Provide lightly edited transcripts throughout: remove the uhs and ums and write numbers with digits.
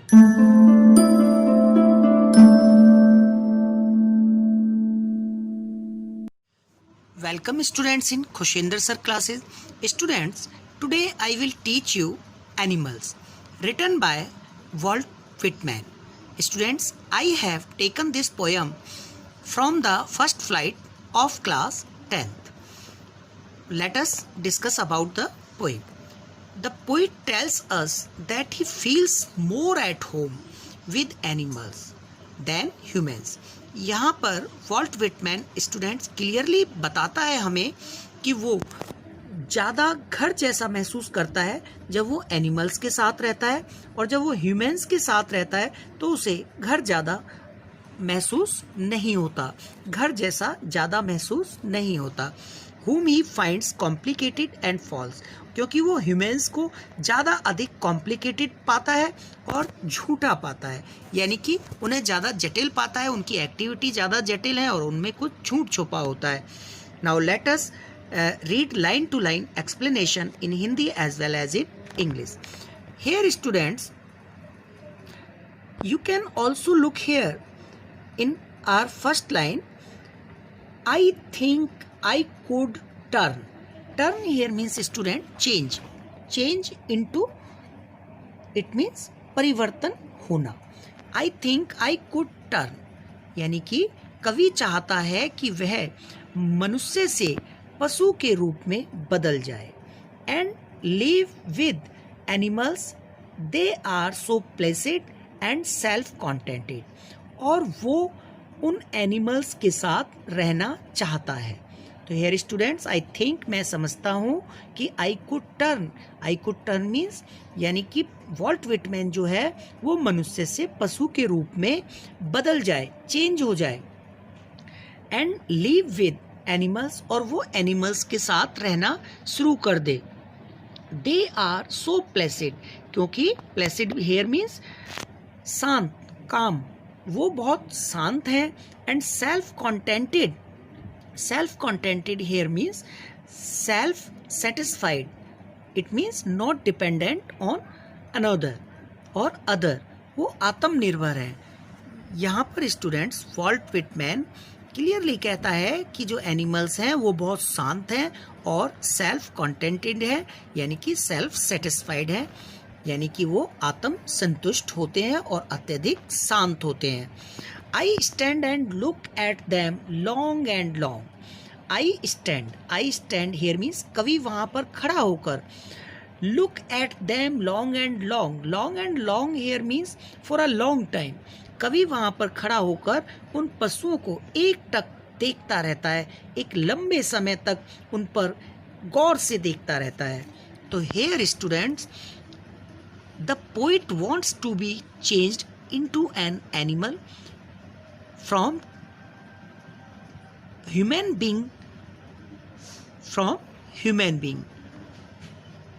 Welcome students in Khushender sir classes. Students, today I will teach you Animals, written by Walt Whitman. Students, I have taken this poem from the first flight of class 10th. Let us discuss about the poem. The poet tells us that he feels more at home with animals than humans. यहाँ पर Walt Whitman students clearly बताता है हमें कि वो ज़्यादा घर जैसा महसूस करता है जब वो एनिमल्स के साथ रहता है, और जब वो ह्यूमंस के साथ रहता है तो उसे घर ज़्यादा महसूस नहीं होता, घर जैसा ज़्यादा महसूस नहीं होता. Whom he finds complicated and false, क्योंकि वो ह्यूमंस को ज़्यादा अधिक कॉम्प्लिकेटेड पाता है और झूठा पाता है, यानी कि उन्हें ज़्यादा जटिल पाता है, उनकी एक्टिविटी ज़्यादा जटिल है और उनमें कुछ झूठ छुपा होता है. Now let us read line to line explanation in Hindi as well as in English. Here students, you can also look here in our first line. I think I could turn. Turn here means student change. Change into, it means परिवर्तन होना. I think I could turn, यानी कि कवि चाहता है कि वह मनुष्य से पशु के रूप में बदल जाए. And live with animals. They are so placid and self-contented. और वो उन एनिमल्स के साथ रहना चाहता है. तो हेयर स्टूडेंट्स, आई थिंक, मैं समझता हूँ कि आई कुड टर्न मीन्स यानी कि वॉल्ट विटमैन जो है वो मनुष्य से पशु के रूप में बदल जाए, चेंज हो जाए. एंड लिव विद एनिमल्स, और वो एनिमल्स के साथ रहना शुरू कर दे. दे आर सो प्लेसिड, क्योंकि प्लेसिड हेयर मीन्स शांत, काम, वो बहुत शांत हैं. And self contented here means self satisfied. It means not dependent on another or other. वो आत्मनिर्भर है. यहाँ पर स्टूडेंट्स वॉल्ट विटमैन क्लियरली कहता है कि जो एनिमल्स हैं वो बहुत शांत हैं और सेल्फ कॉन्टेंटेड है, यानी कि सेल्फ सेटिस्फाइड है, यानी कि वो आत्म संतुष्ट होते हैं और अत्यधिक शांत होते हैं. I stand and look at them long and long. I stand here means कवि वहाँ पर खड़ा होकर. Look at them long and long here means for a long time. कवि वहाँ पर खड़ा होकर उन पशुओं को एक टक देखता रहता है, एक लंबे समय तक उन पर गौर से देखता रहता है. तो here students, the poet wants to be changed into an animal from human being.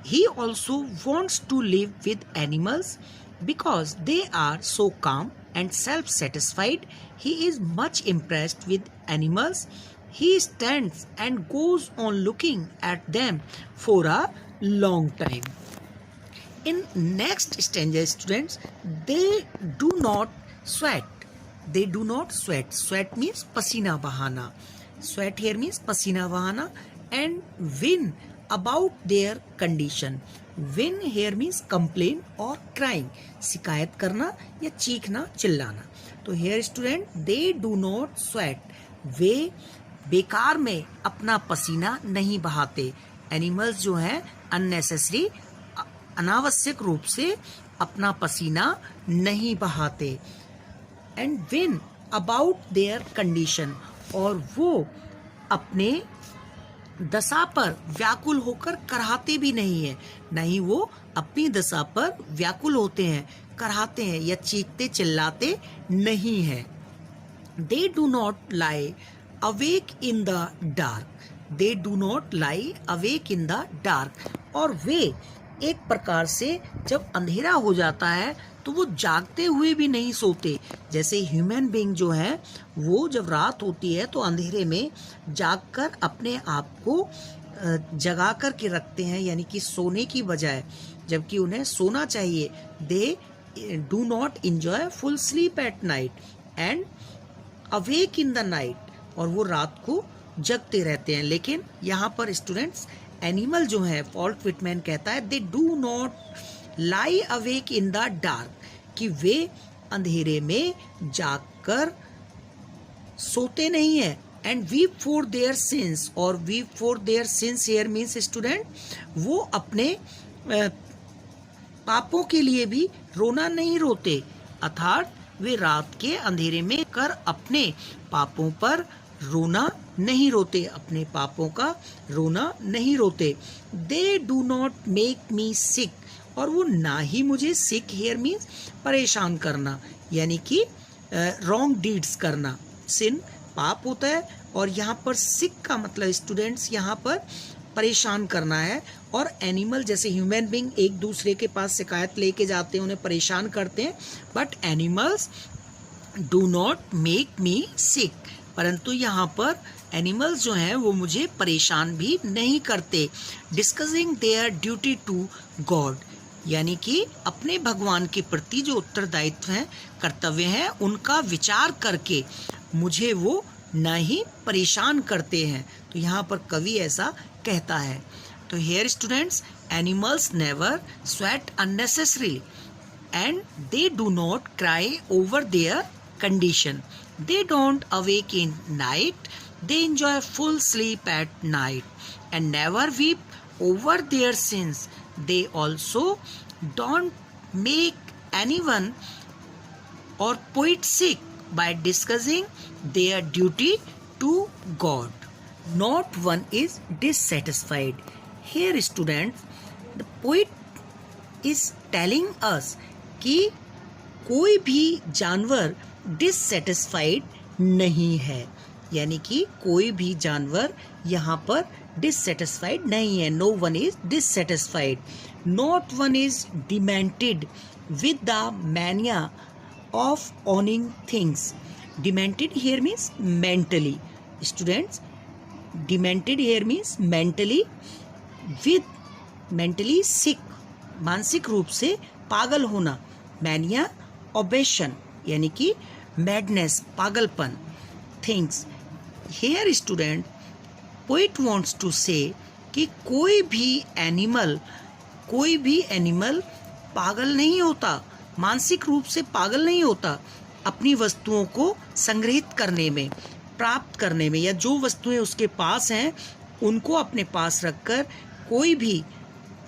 He also wants to live with animals because they are so calm and self-satisfied. He is much impressed with animals. He stands and goes on looking at them for a long time. In next stanza, students, they do not sweat. Sweat means पसीना बहाना. Sweat here means पसीना बहाना. And whine about their condition. Whine here means complain or crying. शिकायत करना या चीखना, चिल्लाना. तो here student, they do not sweat. वे बेकार में अपना पसीना नहीं बहाते. एनिमल्स जो हैं अननेसेसरी, अनावश्यक रूप से अपना पसीना नहीं बहाते. And win about their condition, और वो अपने दशा पर व्याकुल होकर कराहते भी नहीं है, नहीं वो अपनी दशा पर व्याकुल होते हैं, कराहते हैं या चीखते चिल्लाते नहीं हैं. दे do not lie awake in the dark. और वे एक प्रकार से जब अंधेरा हो जाता है तो वो जागते हुए भी नहीं सोते. जैसे ह्यूमन बीइंग जो है वो जब रात होती है तो अंधेरे में जागकर अपने आप को जगा कर के रखते हैं, यानी कि सोने की बजाय, जबकि उन्हें सोना चाहिए. दे do not enjoy full sleep at night and awake in the night, और वो रात को जगते रहते हैं। लेकिन यहाँ पर स्टूडेंट्स एनिमल जो है, वॉल्ट विटमैन कहता है they do not lie awake in the dark, कि वे अंधेरे में जागकर सोते नहीं है। And weep for their sins, और weep for their sins here means student वो अपने पापों के लिए भी रोना नहीं रोते, अर्थात वे रात के अंधेरे में कर अपने पापों पर रोना नहीं रोते, अपने पापों का रोना नहीं रोते। They do not make me sick, और वो ना ही मुझे सिक हियर मीन्स परेशान करना, यानी कि रॉन्ग डीड्स करना। सिन पाप होता है, और यहाँ पर सिक का मतलब स्टूडेंट्स यहाँ पर परेशान करना है। और एनिमल जैसे ह्यूमन बीइंग एक दूसरे के पास शिकायत लेके जाते हैं, उन्हें परेशान करते हैं, but animals do not make me sick, परंतु यहाँ पर एनिमल्स जो हैं वो मुझे परेशान भी नहीं करते। Discussing their duty to God, यानी कि अपने भगवान के प्रति जो उत्तरदायित्व हैं, कर्तव्य हैं, उनका विचार करके मुझे वो न ही परेशान करते हैं। तो यहाँ पर कवि ऐसा कहता है। तो here students animals never sweat unnecessarily and they do not cry over there condition, they don't awake in night, they enjoy full sleep at night and never weep over their sins. They also don't make anyone or poet sick by discussing their duty to God. Not one is dissatisfied. Here students, the poet is telling us कि कोई भी जानवर dissatisfied नहीं है, यानी कि कोई भी जानवर यहाँ पर डिससेटिस्फाइड नहीं है। No one is dissatisfied, not one is demented with the mania of owning things. Demented here means mentally, students demented here means mentally, with mentally sick, मानसिक रूप से पागल होना। मैनिया ओबेशन यानी कि मैडनेस, पागलपन। Things here student poet wants to say कि कोई भी एनिमल पागल नहीं होता, मानसिक रूप से पागल नहीं होता। अपनी वस्तुओं को संग्रहित करने में, प्राप्त करने में, या जो वस्तुएं उसके पास हैं उनको अपने पास रखकर कोई भी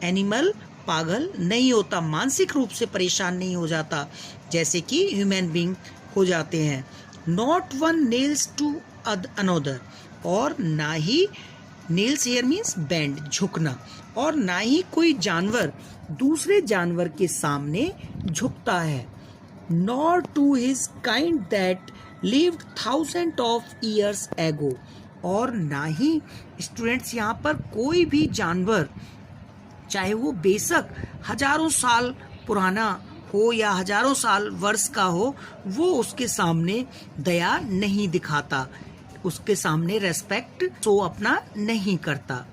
एनिमल पागल नहीं होता, मानसिक रूप से परेशान नहीं हो जाता, जैसे कि ह्यूमन बीइंग हो जाते हैं। Not one kneels to another, और ना ही नेल्स हियर मीन्स बेंड, झुकना, और ना ही कोई जानवर दूसरे जानवर के सामने झुकता है। Nor to his kind that lived thousand of years ago, और ना ही स्टूडेंट्स यहाँ पर कोई भी जानवर, चाहे वो बेशक हजारों साल पुराना हो या हजारों साल वर्ष का हो, वो उसके सामने दया नहीं दिखाता, उसके सामने रेस्पेक्ट तो अपना नहीं करता।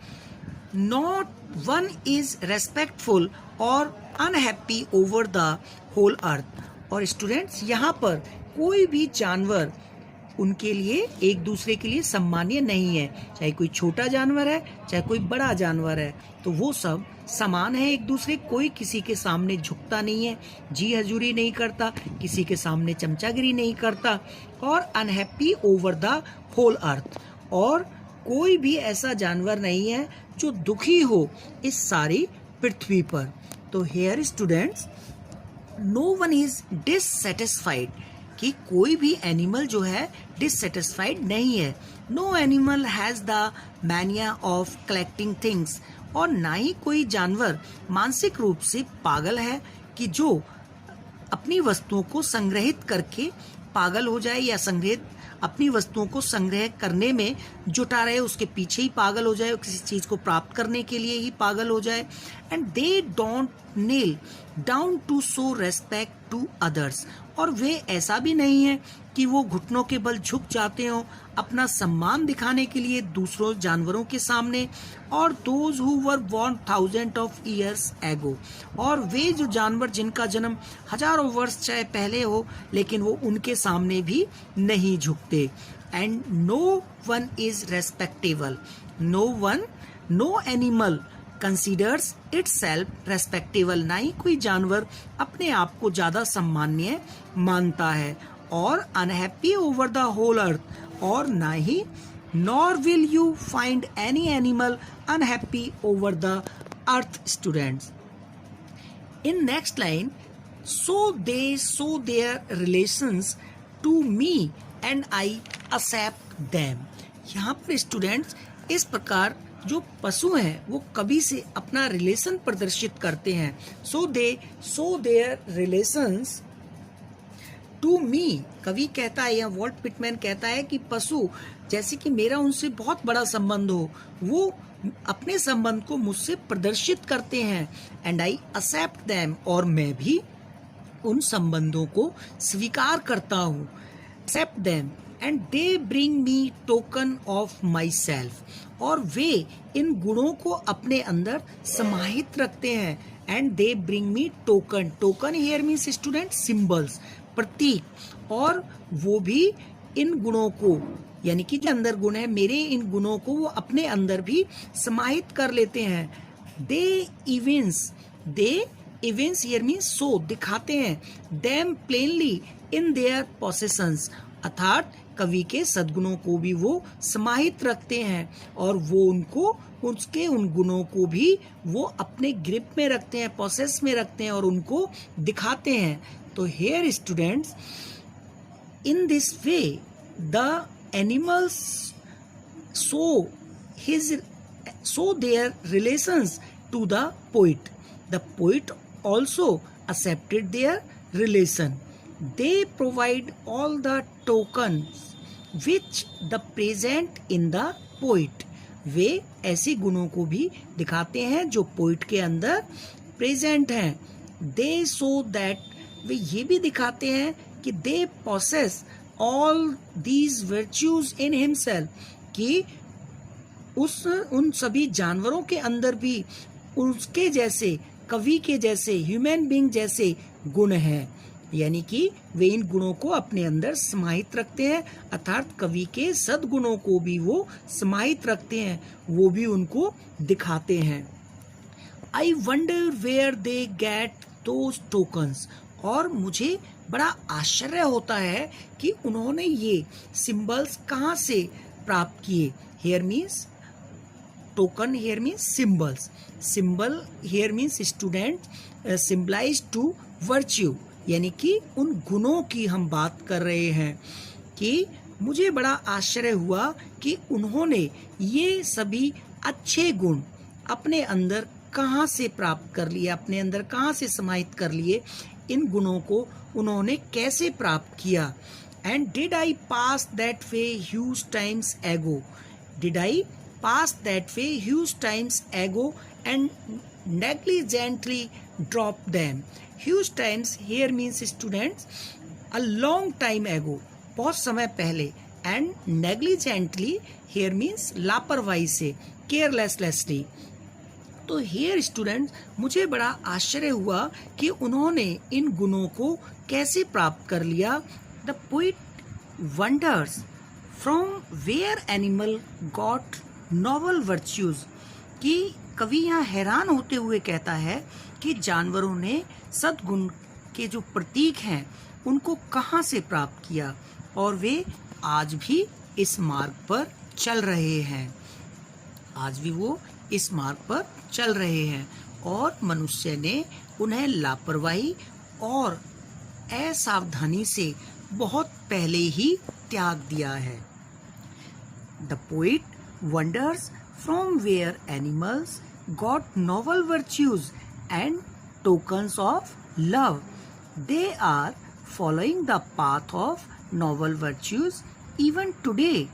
नॉट वन इज रेस्पेक्टफुल और unhappy over the whole earth, और स्टूडेंट्स यहाँ पर कोई भी जानवर उनके लिए एक दूसरे के लिए सम्मानीय नहीं है, चाहे कोई छोटा जानवर है चाहे कोई बड़ा जानवर है, तो वो सब समान है एक दूसरे। कोई किसी के सामने झुकता नहीं है, जी हजूरी नहीं करता, किसी के सामने चमचागिरी नहीं करता, और unhappy over the whole earth, और कोई भी ऐसा जानवर नहीं है जो दुखी हो इस सारी पृथ्वी पर। तो here students no one is dissatisfied, कि कोई भी एनिमल जो है डिससेटिस्फाइड नहीं है। No animal has the mania of collecting things, और ना ही कोई जानवर मानसिक रूप से पागल है कि जो अपनी वस्तुओं को संग्रहित करके पागल हो जाए, या अपनी वस्तुओं को संग्रह करने में जुटा रहे, उसके पीछे ही पागल हो जाए, किसी चीज को प्राप्त करने के लिए ही पागल हो जाए। and they don't kneel down to show respect to others. और वे ऐसा भी नहीं है कि वो घुटनों के बल झुक जाते हो अपना सम्मान दिखाने के लिए दूसरों जानवरों के सामने. और those who were born thousands of years ago, और वे जो जानवर जिनका जन्म हजारों वर्ष चाहे पहले हो लेकिन वो उनके सामने भी नहीं झुकते. And no one is respectable. No animal considers itself respectable. ना ही कोई जानवर अपने आप को ज्यादा सम्माननीय मानता है. और unhappy over the whole earth, और ना ही nor will you find any animal unhappy over the earth, students. In next line, so they show their relations to me and I accept them. यहाँ पर स्टूडेंट्स इस प्रकार जो पशु हैं वो कवि से अपना रिलेशन प्रदर्शित करते हैं. So they show their relations to me. कवि कहता है या वॉल्ट विटमैन कहता है कि पशु जैसे कि मेरा उनसे बहुत बड़ा संबंध हो, वो अपने संबंध को मुझसे प्रदर्शित करते हैं. एंड आई एक्सेप्ट देम, और मैं भी उन संबंधों को स्वीकार करता हूँ. Accept them and they bring me token of myself, और वे इन गुणों को अपने अंदर समाहित रखते हैं. And they bring me token. Token here means student symbols, प्रतीक. और वो भी इन गुणों को, यानी कि जो अंदर गुण है मेरे, इन गुणों को वो अपने अंदर भी समाहित कर लेते हैं. दे इवेंस हियर मीन्स शो, दिखाते हैं. देम प्लेनली इन देयर पोसेशंस, अर्थात कवि के सद्गुणों को भी वो समाहित रखते हैं और वो उनको उसके उन गुणों को भी वो अपने ग्रिप में रखते हैं, प्रोसेस में रखते हैं और उनको दिखाते हैं. तो here students, in this way the animals show their relations to the poet. The poet also accepted their relation. They provide all the tokens which the present in the poet. वे ऐसे गुणों को भी दिखाते हैं जो पोइट के अंदर present हैं. They show that, वे ये भी दिखाते हैं कि they possess all these virtues in himself, कि उन सभी जानवरों के अंदर भी उसके जैसे, कवि के जैसे, ह्यूमन बीइंग जैसे गुण हैं. यानी कि वे इन गुणों को अपने अंदर समाहित रखते हैं, अर्थात कवि के सद्गुणों को भी वो समाहित रखते हैं, वो भी उनको दिखाते हैं. I wonder where they get those tokens, और मुझे बड़ा आश्चर्य होता है कि उन्होंने ये सिंबल्स कहाँ से प्राप्त किए. Here means token, here means symbols. Symbol here means student symbolize to virtue, यानी कि उन गुणों की हम बात कर रहे हैं. कि मुझे बड़ा आश्चर्य हुआ कि उन्होंने ये सभी अच्छे गुण अपने अंदर कहाँ से प्राप्त कर लिए, अपने अंदर कहाँ से समाहित कर लिए, इन गुणों को उन्होंने कैसे प्राप्त किया. And did I pass that way huge times ago. Did I pass that way huge times ago and negligently drop them. Huge times here means students a long time ago, बहुत समय पहले. and negligently here means लापरवाही से, carelessly. तो here students मुझे बड़ा आश्चर्य हुआ कि उन्होंने इन गुणों को कैसे प्राप्त कर लिया. The poet wonders from where animal got novel virtues, कि कवि यहाँ हैरान होते हुए कहता है कि जानवरों ने सद्गुण के जो प्रतीक हैं उनको कहाँ से प्राप्त किया, और वे आज भी इस मार्ग पर चल रहे हैं. आज भी वो इस मार्ग पर चल रहे हैं और मनुष्य ने उन्हें लापरवाही और असावधानी से बहुत पहले ही त्याग दिया है. The poet wonders from where animals got novel virtues and tokens of love. They are following the path of novel virtues even today.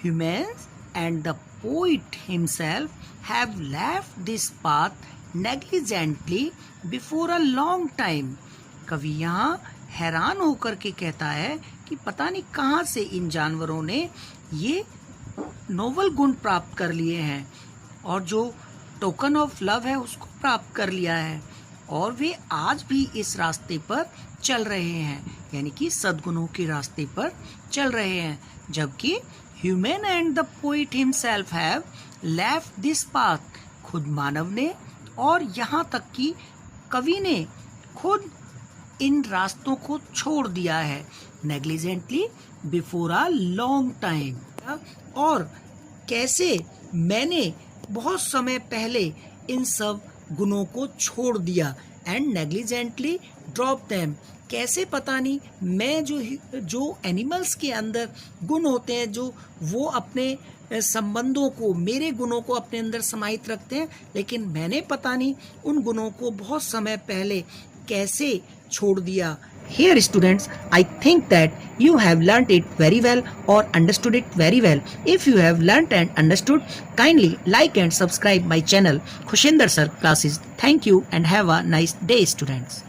Humans and the poet himself have left this path negligently before a long time. कवि यहाँ हैरान होकर के कहता है कि पता नहीं कहाँ से इन जानवरों ने ये नोबल गुण प्राप्त कर लिए हैं और जो टोकन ऑफ लव है उसको प्राप्त कर लिया है और वे आज भी इस रास्ते पर चल रहे हैं, यानी कि सद्गुणों के रास्ते पर चल रहे हैं, जबकि human and the poet himself have left this path. खुद मानव ने और यहाँ तक कि कवि ने खुद इन रास्तों को छोड़ दिया है. Negligently before a long time. और कैसे मैंने बहुत समय पहले इन सब गुणों को छोड़ दिया. And negligently drop them. कैसे पता नहीं, मैं जो एनिमल्स के अंदर गुण होते हैं जो वो अपने संबंधों को, मेरे गुणों को अपने अंदर समाहित रखते हैं, लेकिन मैंने पता नहीं उन गुणों को बहुत समय पहले कैसे छोड़ दिया. Here students, I think that you have learnt it very well or understood it very well. If you have learnt and understood, kindly like and subscribe my channel Khushinder Sir Classes. Thank you and have a nice day students.